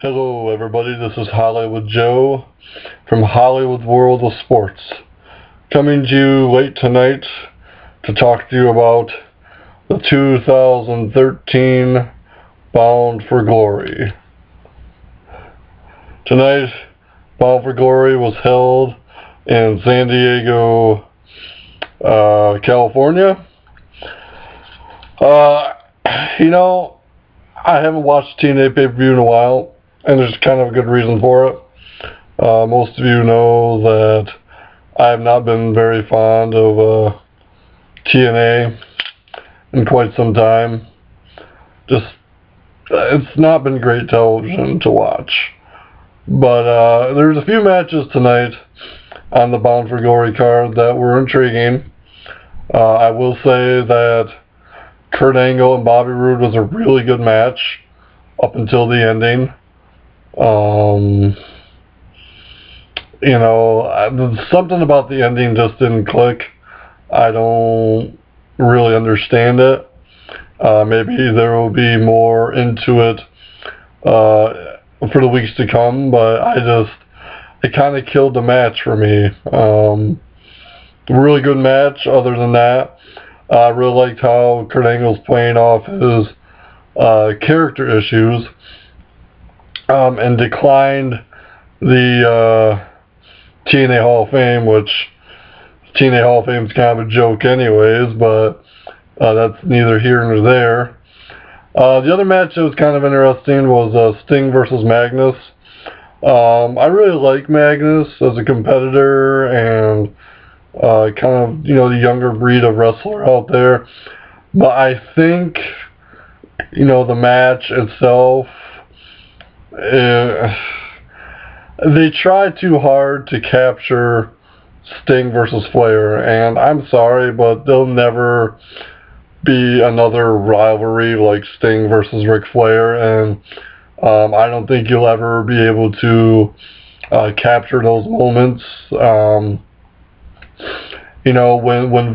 Hello everybody, this is Hollywood Joe from Hollywood World of Sports, coming to you late tonight to talk to you about the 2013 Bound for Glory. Tonight, Bound for Glory was held in San Diego, California. You know, I haven't watched TNA pay-per-view in a while, and there's kind of a good reason for it. Most of you know that I have not been very fond of TNA in quite some time. It's not been great television to watch. But there's a few matches tonight on the Bound for Glory card that were intriguing. I will say that Kurt Angle and Bobby Roode was a really good match up until the ending. Something about the ending just didn't click. I don't really understand it. Maybe there will be more into it for the weeks to come, but it kind of killed the match for me. Really good match. Other than that, I really liked how Kurt Angle's playing off his character issues and declined the TNA Hall of Fame, which TNA Hall of Fame is kind of a joke anyways, but that's neither here nor there. The other match that was kind of interesting was Sting versus Magnus. I really like Magnus as a competitor and kind of, the younger breed of wrestler out there. But I think, the match itself, they tried too hard to capture Sting versus Flair, and I'm sorry, but there'll never be another rivalry like Sting versus Ric Flair, and I don't think you'll ever be able to capture those moments. When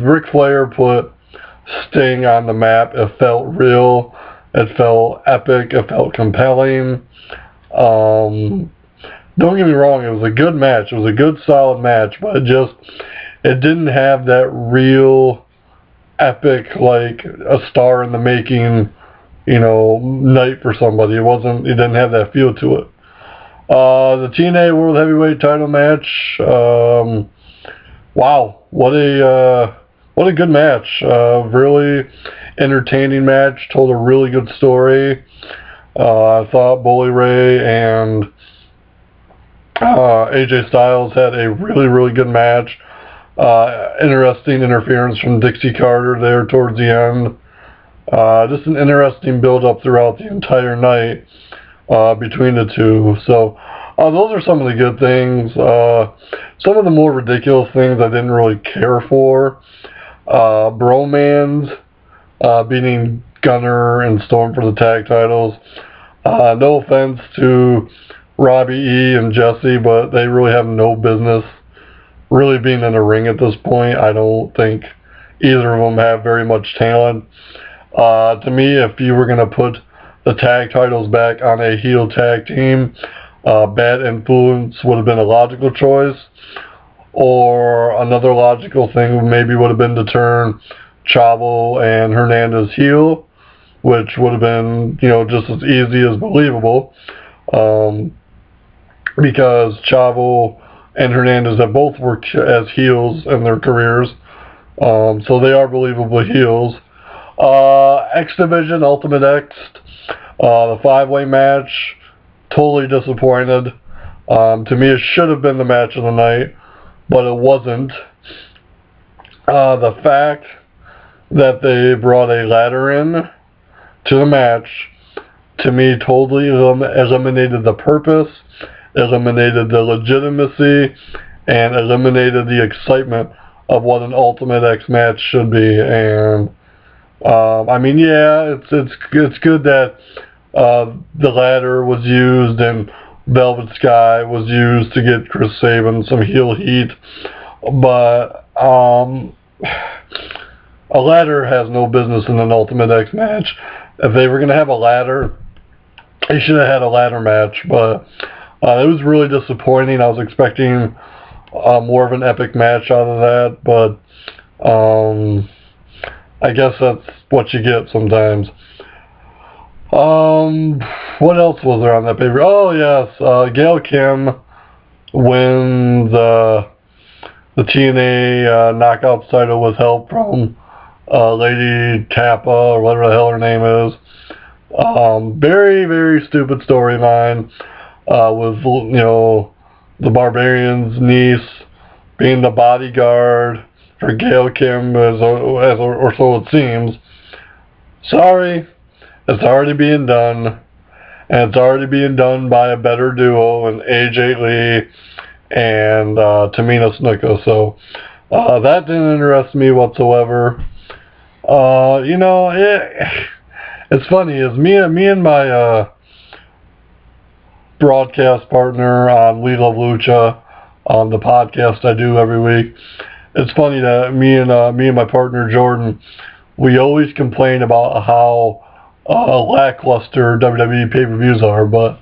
Ric Flair put Sting on the map, it felt real, it felt epic, it felt compelling. Don't get me wrong, it was a good match. It was a good, solid match, but it didn't have that real epic, like a star in the making, night for somebody. It didn't have that feel to it. The TNA World Heavyweight Title match. Wow, what a good match. Really entertaining match. Told a really good story. I thought Bully Ray and AJ Styles had a really, really good match. Interesting interference from Dixie Carter there towards the end. Just an interesting build-up throughout the entire night between the two. So those are some of the good things. Some of the more ridiculous things I didn't really care for. Bromans beating Gunner and Storm for the tag titles. No offense to Robbie E. and Jesse, but they really have no business really being in a ring at this point. I don't think either of them have very much talent. To me, if you were going to put the tag titles back on a heel tag team, Bad Influence would have been a logical choice. Or another logical thing maybe would have been to turn Chavo and Hernandez heel, which would have been, just as easy as believable. Because Chavo and Hernandez have both worked as heels in their careers. So they are believable heels. X Division, Ultimate X, the 5-way match, totally disappointed. To me, it should have been the match of the night, but it wasn't. The fact that they brought a ladder in to the match, to me, totally eliminated the purpose, eliminated the legitimacy, and eliminated the excitement of what an Ultimate X match should be. And it's good that the ladder was used and Velvet Sky was used to get Chris Sabin some heel heat, but a ladder has no business in an Ultimate X match. If they were going to have a ladder he should have had a ladder match, but it was really disappointing. I was expecting more of an epic match out of that, but I guess that's what you get sometimes. What else was there on that paper? Oh yes, Gail Kim wins the TNA knockout title with help from Lady Tappa, or whatever the hell her name is. Very, very stupid storyline with, you know, the Barbarian's niece being the bodyguard for Gail Kim, or so it seems. Sorry, it's already being done, and it's already being done by a better duo in AJ Lee and Tamina Snuka. So that didn't interest me whatsoever. You know, it's funny, is me and my broadcast partner on We Love Lucha, on the podcast I do every week. It's funny that me and my partner Jordan, we always complain about how lackluster WWE pay-per-views are, but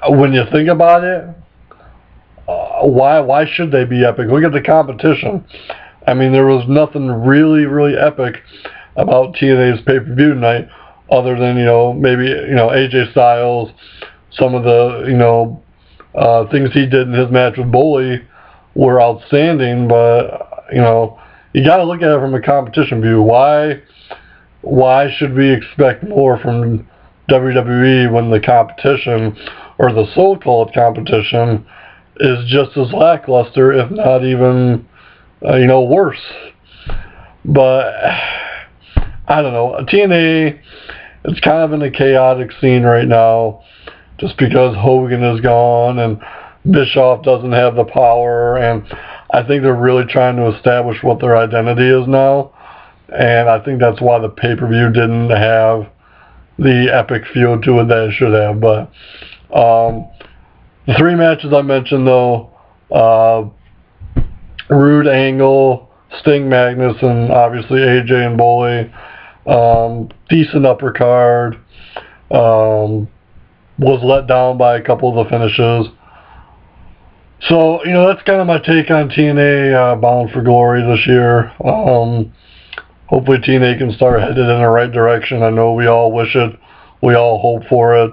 when you think about it, why should they be epic? Look at the competition. I mean, there was nothing really epic about TNA's pay-per-view night, other than, you know, maybe, you know, AJ Styles, some of the, you know, things he did in his match with Bully were outstanding, but, you know, you got to look at it from a competition view. Why should we expect more from WWE when the competition, or the so-called competition, is just as lackluster, if not even, you know, worse? But I don't know. TNA, it's kind of in a chaotic scene right now, just because Hogan is gone and Bischoff doesn't have the power, and I think they're really trying to establish what their identity is now, and I think that's why the pay-per-view didn't have the epic feel to it that it should have. But the three matches I mentioned, though, Rude, Angle, Sting, Magnus, and obviously AJ and Bully, decent upper card, was let down by a couple of the finishes. So, you know, that's kind of my take on TNA Bound for Glory this year. Hopefully TNA can start headed in the right direction. I know we all wish it. We all hope for it.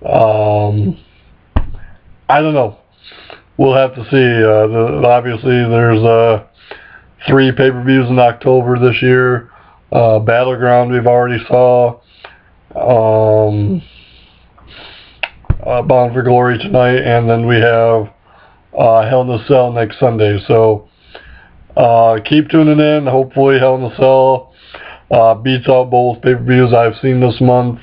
I don't know. We'll have to see. Obviously, there's 3 pay-per-views in October this year. Battleground we've already saw. Bound for Glory tonight, and then we have Hell in a Cell next Sunday. So keep tuning in. Hopefully Hell in a Cell beats out both pay-per-views I've seen this month.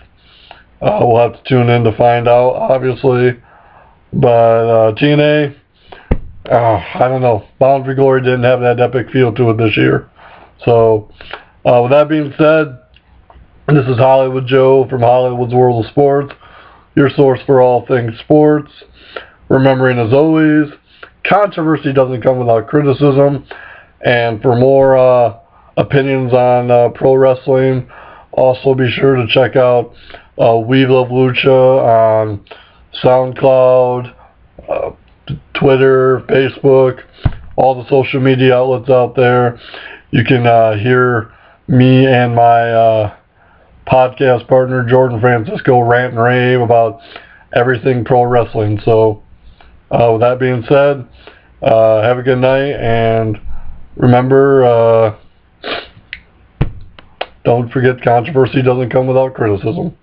We'll have to tune in to find out, obviously. But TNA, I don't know. Bound for Glory didn't have that epic feel to it this year. So with that being said, this is Hollywood Joe from Hollywood's World of Sports, your source for all things sports. Remembering, as always, controversy doesn't come without criticism. And for more opinions on pro wrestling, also be sure to check out We Love Lucha on SoundCloud, Twitter, Facebook, all the social media outlets out there. You can hear me and my podcast partner Jordan Francisco rant and rave about everything pro wrestling. So with that being said, have a good night, and remember, don't forget, controversy doesn't come without criticism.